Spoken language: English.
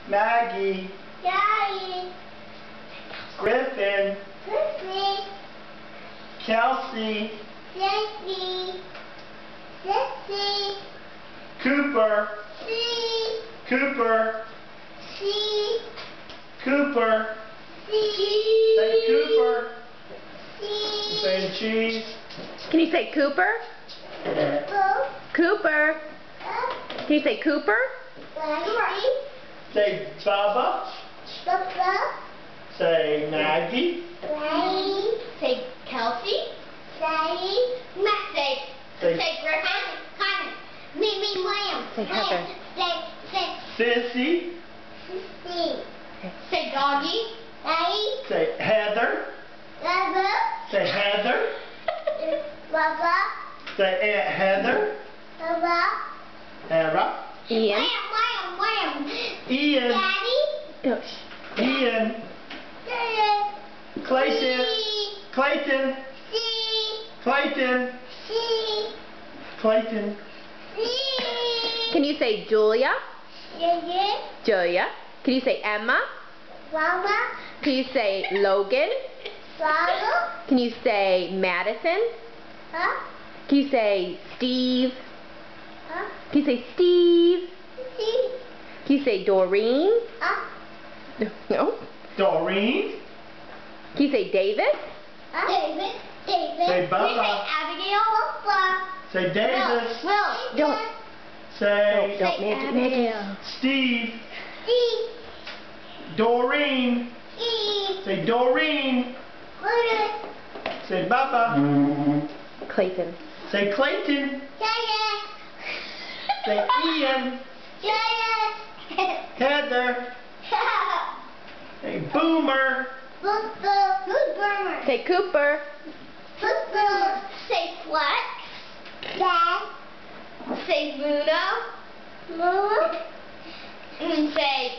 Maggie. Daddy. Griffin. Griffin. Kelsey. Leslie. Leslie. Cooper. C. Cooper. C. Cooper. C. Say Cooper. C. Say cheese. Can you say Cooper? Bo. Cooper. Can you say Cooper? Leslie. Say Bubba. Bubba. Say Maggie. Daddy. Say Kelsey. Daddy. Say Say Griffin. Me, William. Say Heather. Say Sissy. C. Say Doggy. Daddy. Say Heather. Bubba. Say Heather. Bubba. Say Aunt Heather. Bubba. Hera. Ian. William. Ian. Daddy. Oh, shh. Ian. Clayton. Clayton. C. Clayton. C. Clayton. C. Can you say Julia? Yeah. Julia. Can you say Emma? Mama. Can you say Logan? Father. Can you say Madison? Huh? Can you say Steve? Huh? Can you say Steve? C. Can you say Doreen? Huh? No. Doreen. Can you say David? Huh? David. Say Bubba. Abigail. Papa. Say Davis. Will. Don't. Say Don't. Maggie. Steve. Steve. Doreen. E. Say Doreen. Buddha. Say Bubba. Clayton. Say Clayton. Jaya. Say Ian. Jaya. Heather. Say Boomer. Boomer. Good burner. Say Cooper. Football. Say Flex. Dad. Say Bruno. Mama. And say